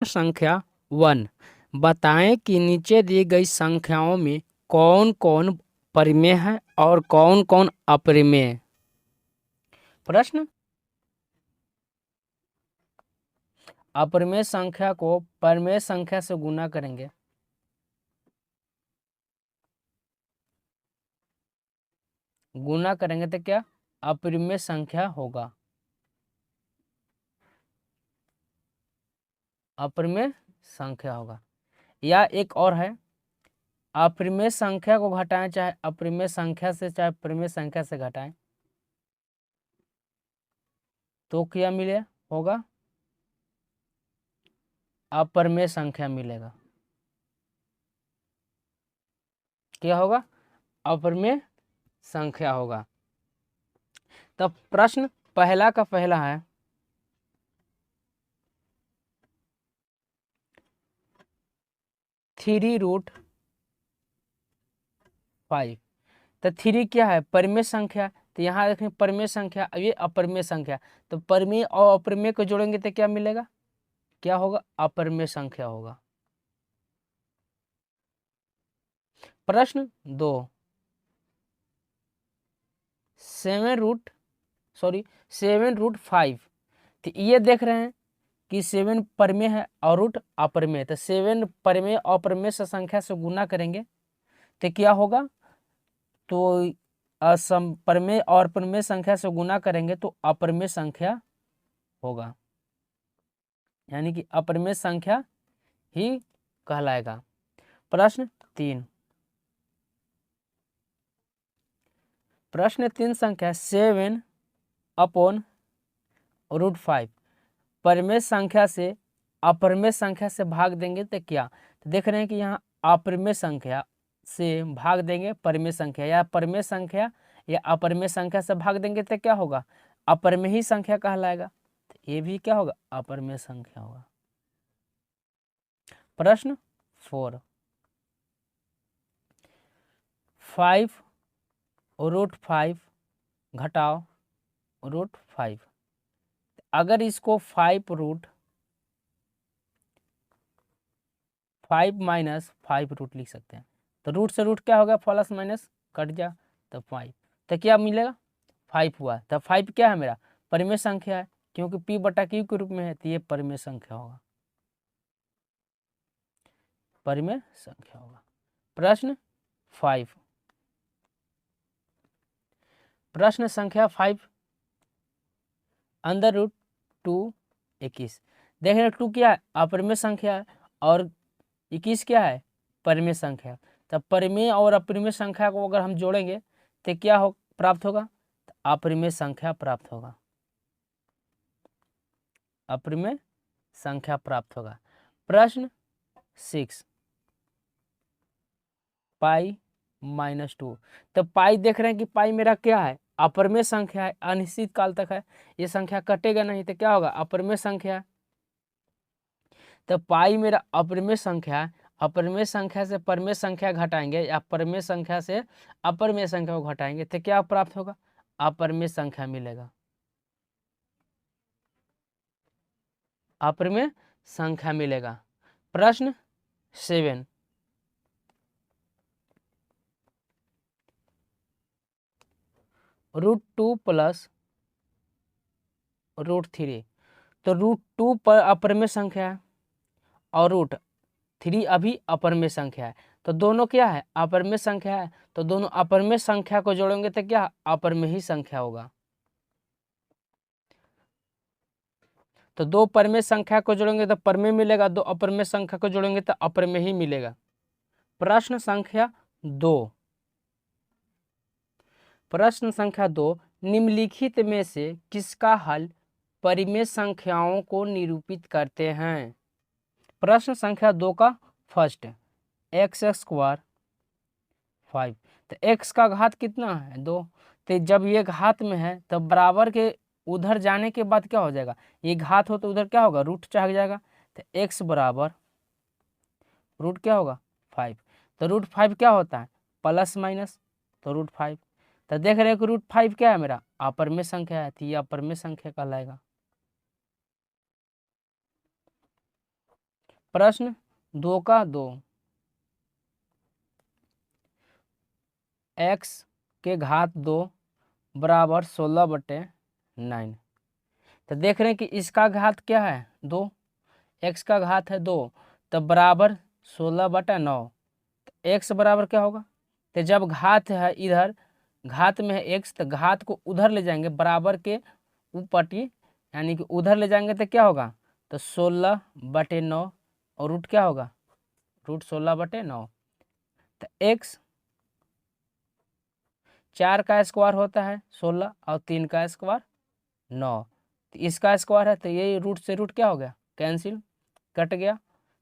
संख्या 1, बताएं कि नीचे दी गई संख्याओं में कौन कौन परिमेय है और कौन कौन अपरिमेय। प्रश्न, अपरिमेय संख्या को परिमेय संख्या से गुना करेंगे, गुना करेंगे तो क्या अपरिमेय संख्या होगा, अपरिमेय संख्या होगा। या एक और है, अपरिमेय संख्या को घटाएं, चाहे अपरिमेय संख्या से चाहे परिमेय संख्या से घटाएं तो क्या मिले होगा, अपरिमेय संख्या मिलेगा। क्या होगा, अपरिमेय संख्या होगा। तब प्रश्न पहला का पहला है, 3√5। तो 3 क्या है, परिमेय संख्या। तो यहाँ देखें परिमेय संख्या, ये अपरिमेय संख्या। तो परिमेय और अपरिमेय को जोड़ेंगे तो क्या मिलेगा, क्या होगा, अपरिमेय संख्या होगा। प्रश्न 2, 7√5। तो ये देख रहे हैं कि 7 परिमेय है और रूट अपरिमेय। तो 7 परिमेय और अपरिमेय से संख्या से गुना करेंगे तो क्या होगा, तो परिमेय और परिमेय संख्या से गुना करेंगे तो अपरिमेय संख्या होगा, यानी कि अपरिमेय संख्या ही कहलाएगा। प्रश्न 3, प्रश्न 3 संख्या 7/√5 परिमेय संख्या से अपरिमेय संख्या से भाग देंगे तो क्या। तो देख रहे हैं कि यहाँ अपरिमेय संख्या से भाग देंगे परिमेय संख्या, या परिमेय संख्या या अपरिमेय संख्या से भाग देंगे तो क्या होगा, अपरिमेय ही संख्या कहलाएगा। तो ये भी क्या होगा, अपरिमेय संख्या होगा। प्रश्न 4, 5√5 घटाओ √5। अगर इसको 5 माइनस 5 रूट लिख सकते हैं, तो रूट से रूट क्या होगा, प्लस माइनस कट जा तो 5। तो क्या मिलेगा, 5 हुआ। तो 5 क्या है, मेरा परिमेय संख्या है, क्योंकि p/q के रूप में है, तो ये परिमेय संख्या होगा, परिमेय संख्या होगा। प्रश्न 5, प्रश्न संख्या 5, √2 21। देख रहे 2 क्या है, अपरिमेय संख्या है, और 21 क्या है, परिमेय संख्या। तब परिमेय और अपरिमेय संख्या को अगर हम जोड़ेंगे तो क्या हो प्राप्त होगा, तो अपरिमेय संख्या प्राप्त होगा, अपरिमेय संख्या प्राप्त होगा। प्रश्न 6, π-2। तो पाई देख रहे हैं कि पाई मेरा क्या है, अपरिमेय संख्या है, अनिश्चित काल तक है, ये संख्या कटेगा नहीं, तो क्या होगा, अपरिमेय संख्या है। तो पाई मेरा अपरिमेय संख्या है, अपरिमेय संख्या से परिमेय संख्या घटाएंगे या परिमेय संख्या से अपरिमेय संख्या को घटाएंगे तो क्या प्राप्त होगा, अपरिमेय संख्या मिलेगा, अपरिमेय संख्या मिलेगा। प्रश्न 7, √2 प्लस √3। तो √2 पर अपरिमेय संख्या है और √3 अभी अपरिमेय संख्या है, तो दोनों क्या है, अपरिमेय संख्या है। तो दोनों अपरिमेय संख्या को जोड़ेंगे तो क्या अपरिमेय ही संख्या होगा। तो दो परिमेय संख्या को जोड़ेंगे तो परिमेय मिलेगा, दो अपरिमेय संख्या को जोड़ेंगे तो अपरिमेय ही मिलेगा। प्रश्न संख्या 2, प्रश्न संख्या 2, निम्नलिखित में से किसका हल परिमेय संख्याओं को निरूपित करते हैं। प्रश्न संख्या 2 का फर्स्ट, x² 5। तो x का घात कितना है, 2। तो जब ये घात में है तो बराबर के उधर जाने के बाद क्या हो जाएगा, ये घात हो तो उधर क्या होगा, रूट चढ़ जाएगा। तो x बराबर रूट क्या होगा 5। तो √5 क्या होता है, प्लस माइनस, तो √5। तो देख रहे हो कि √5 क्या है, मेरा अपरिमेय संख्या है, तो ये अपरिमेय संख्या कहलाएगा। प्रश्न 2 x के घात 2 बराबर 16/9। तो देख रहे हैं कि इसका घात क्या है 2, x का घात है 2, तब बराबर 16/9। तो x बराबर क्या होगा, तो जब घात है इधर, घात में है x, तो घात को उधर ले जाएंगे बराबर के ऊपटी, यानी कि उधर ले जाएंगे तो क्या होगा, तो 16/9 और रूट क्या होगा, रूट 16/9। तो x 4 का स्क्वायर होता है 16 और 3 का स्क्वायर 9, तो इसका स्क्वायर है, तो ये रूट से रूट क्या हो गया, कैंसिल, कट गया।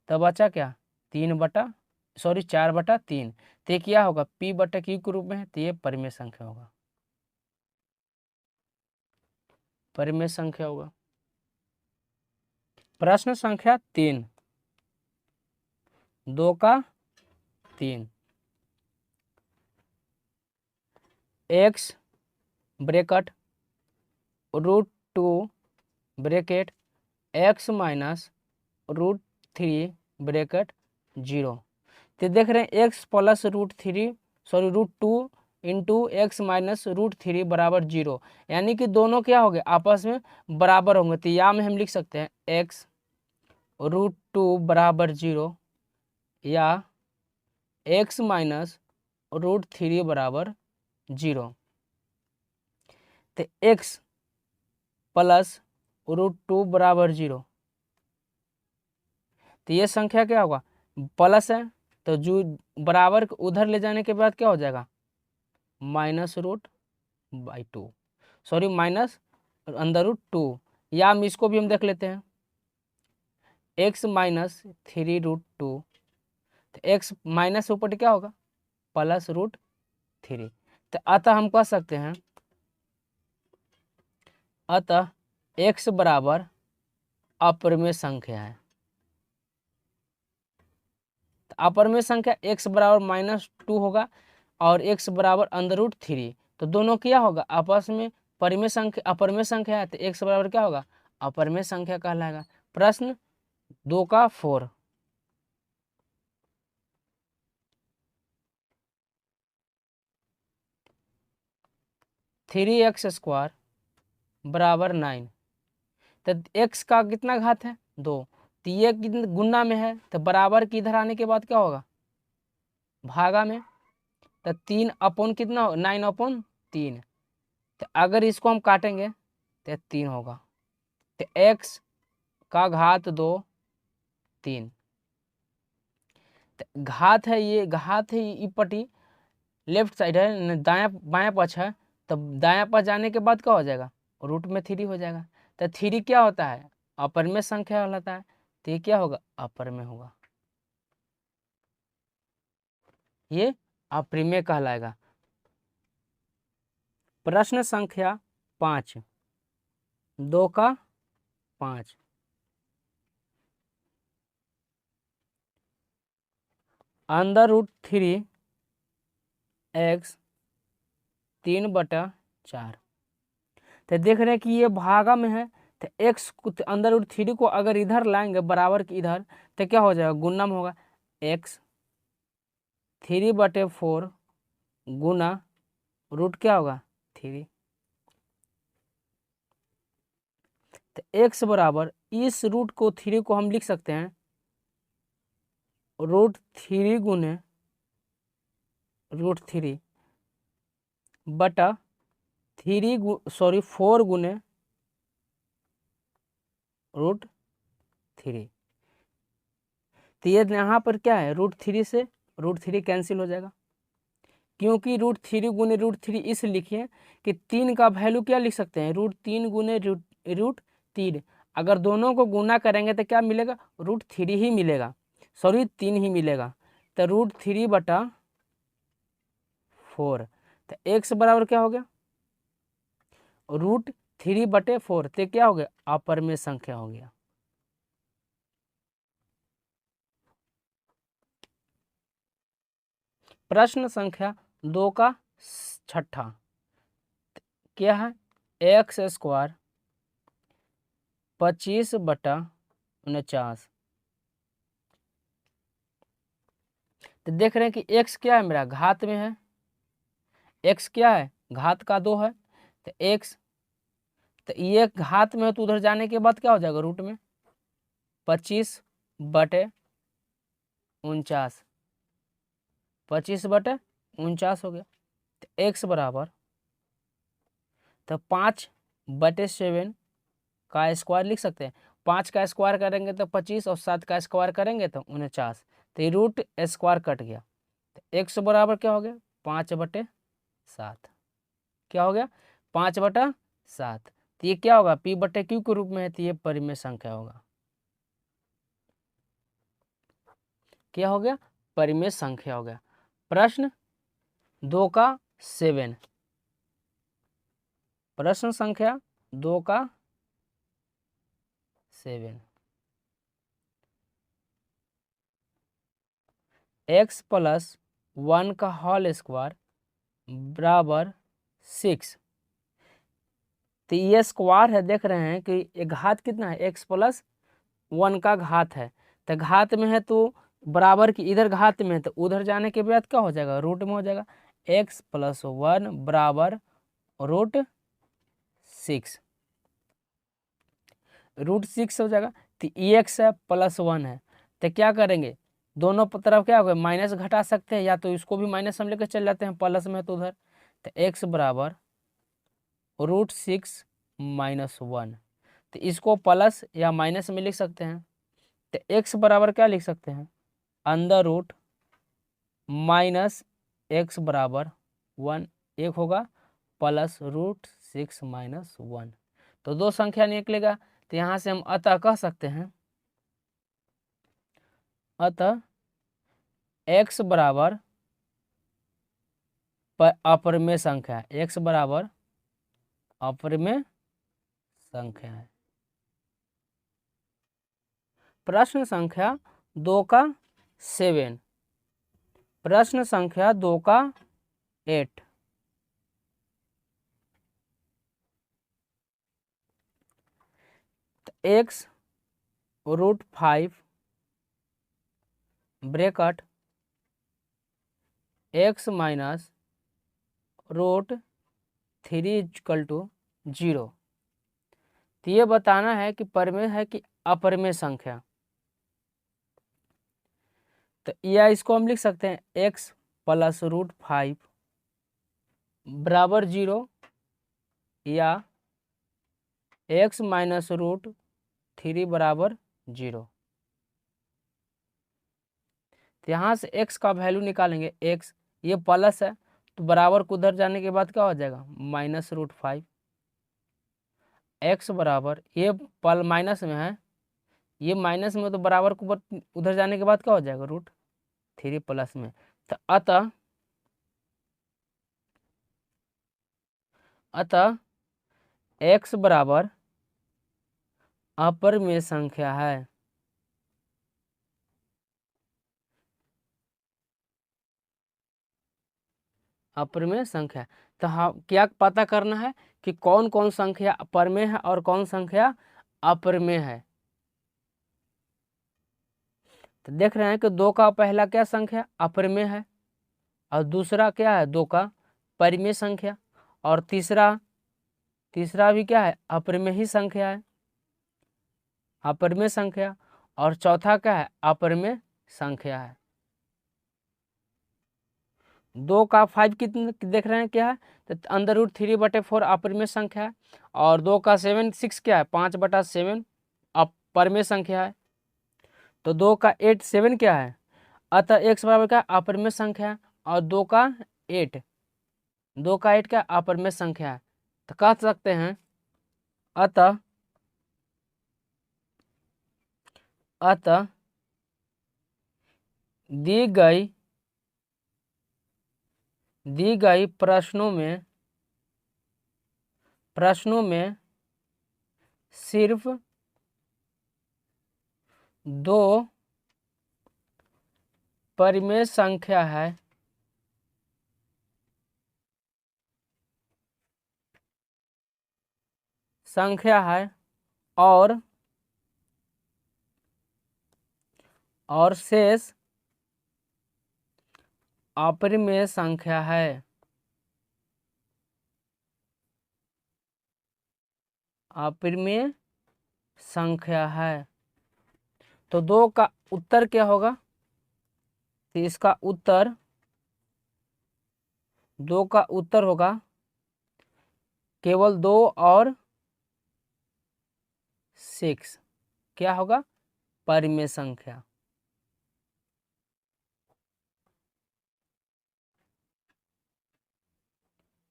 तो बचा क्या 4/3। तो ये क्या होगा, p/q के रूप में है, तो ये परिमेय संख्या होगा, परिमेय संख्या होगा। प्रश्न संख्या 3 2 x bracket √2 bracket x minus √3 bracket 0। तो देख रहे हैं x plus √2 into x minus √3 बराबर 0, यानी कि दोनों क्या हो गए, आपस में बराबर होंगे। तो या में हम लिख सकते हैं x √2 बराबर 0 या x माइनस √3 बराबर 0। तो x प्लस √2 बराबर 0, तो ये संख्या क्या होगा, प्लस है, तो जो बराबर उधर ले जाने के बाद क्या हो जाएगा, -√2, सॉरी माइनस √2, या हम इसको भी हम देख लेते हैं x माइनस 3√2, तो x माइनस ऊपर क्या होगा, +√3। तो अतः हम कह सकते हैं, अतः x बराबर अपरिमेय संख्या है। तो अपरिमेय संख्या x बराबर -2 होगा और x बराबर √3, तो दोनों क्या होगा, आपस में परिमेय संख्या, अपरिमेय संख्या है, तो x बराबर क्या होगा, अपरिमेय संख्या कहलाएगा। प्रश्न 4 3x² बराबर 9। तो x का कितना घात है 2, तो ये गुना में है, तो बराबर की इधर आने के बाद क्या होगा, भागा में, तो 3 अपॉन कितना, 9/3। तो अगर इसको हम काटेंगे तो 3 होगा। तो x का घात 2 3, तो घात है, ये घात है, ये पट्टी लेफ्ट साइड है, दायां बायां पक्ष है, तब दायां पक्ष जाने के बाद क्या हो जाएगा, √3 हो जाएगा। तो 3 क्या होता है, अपरिमेय संख्या होता है, तो ये क्या होगा, अपरिमेय होगा, ये अपरिमेय कहलाएगा। प्रश्न संख्या 5 2 √3 x 3/4। तो देख रहे हैं कि ये भागा में है, तो x √3 को अगर इधर लाएंगे बराबर की इधर, तो क्या हो जाएगा, गुना में होगा, x 3/4 गुना रूट क्या होगा 3। तो x बराबर इस √3 को हम लिख सकते हैं √3 गुने √3 बटा 4 गुने √3। तो ये यहाँ पर क्या है, √3 से √3 कैंसिल हो जाएगा, क्योंकि √3 गुने √3 इस लिखिए कि 3 का वैल्यू क्या लिख सकते हैं, √3 गुने √3। अगर दोनों को गुना करेंगे तो क्या मिलेगा, √3 ही मिलेगा, सॉरी 3 ही मिलेगा। तो √3/4, तो x बराबर क्या हो गया, √3/4, तो क्या हो गया, अपरिमेय संख्या हो गया। प्रश्न संख्या 6 क्या है, x² 25/49 तो देख रहे हैं कि x क्या है, मेरा घात में है, x क्या है, घात का 2 है, तो x, तो ये घात में है तो उधर जाने के बाद क्या हो जाएगा, रूट में 25/49, 25/49 हो गया। तो x बराबर, तो 5/7 का स्क्वायर लिख सकते हैं, 5 का स्क्वायर करेंगे तो 25 और 7 का स्क्वायर करेंगे तो 49, तो ये रूट स्क्वायर कट गया। तो x बराबर क्या हो गया, 5/7, क्या हो गया 5/7। तो ये क्या होगा, p/q के रूप में है, तो ये परिमेय संख्या होगा, क्या हो गया, परिमेय संख्या हो गया। प्रश्न 2 का 7, प्रश्न संख्या 2 का 7, x+1 का होल स्क्वायर बराबर 6। तो ये स्क्वायर है, देख रहे हैं कि ये घात कितना है, x+1 का घात है, तो घात में है तो बराबर की इधर घात में है, तो उधर जाने के बाद क्या हो जाएगा, रूट में हो जाएगा, x+1 बराबर √6, √6 हो जाएगा। तो x है +1 है, तो क्या करेंगे, दोनों तरफ क्या होगा, माइनस घटा सकते हैं, या तो इसको भी माइनस हम लेकर चल जाते हैं, प्लस में तो उधर, तो x बराबर √6 - 1, तो इसको प्लस या माइनस में लिख सकते हैं। तो x बराबर क्या लिख सकते हैं, √- x बराबर 1, एक होगा प्लस √6 - 1, तो दो संख्या निकलेगा। तो यहाँ से हम अतः कह सकते हैं, अतः x बराबर अपरिमेय संख्या है, x बराबर अपरिमेय संख्या है। प्रश्न संख्या 2 का 7, प्रश्न संख्या 2 का 8, x √5 ब्रैकेट x माइनस √3 = 0। तो ये बताना है कि परिमेय है कि अपरिमेय संख्या। तो या इसको हम लिख सकते हैं x + √5 बराबर 0, या x माइनस √3 बराबर 0। तो यहाँ से x का वैल्यू निकालेंगे, x ये प्लस है तो बराबर को उधर जाने के बाद क्या हो जाएगा, -√5, x बराबर ये पल माइनस में है, ये माइनस में तो बराबर को उधर जाने के बाद क्या हो जाएगा, √3 प्लस में। तो अतः x बराबर अपरिमेय संख्या है, अपरिमेय संख्या। तो हम क्या पता करना है कि कौन कौन संख्या परिमेय है और कौन संख्या अपरिमेय है। तो देख रहे हैं कि 2 का पहला क्या संख्या अपरिमेय है, और दूसरा क्या है 2 का परिमेय संख्या, और तीसरा भी क्या है, अपरिमेय ही संख्या है, अपरिमेय संख्या, और चौथा क्या है, अपरिमेय संख्या है। 2 का 5 कितने देख रहे हैं क्या है, तो √3/4 अपरिमेय संख्या है, और 2 का 7 6 क्या है, 5/7 अपरिमेय संख्या है। तो 2 का 8 7 क्या है, अतः x बराबर क्या अपरिमेय संख्या है, और 2 का 8 क्या अपरिमेय संख्या है। तो कह सकते हैं अतः दी गई प्रश्नों में सिर्फ 2 परिमेय संख्या है और शेष अपरिमेय संख्या है। अपरिमेय संख्या है। तो 2 का उत्तर क्या होगा? तो इसका उत्तर 2 का उत्तर होगा केवल 2 और 6। क्या होगा? परिमेय संख्या।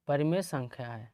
परिमेय संख्या है।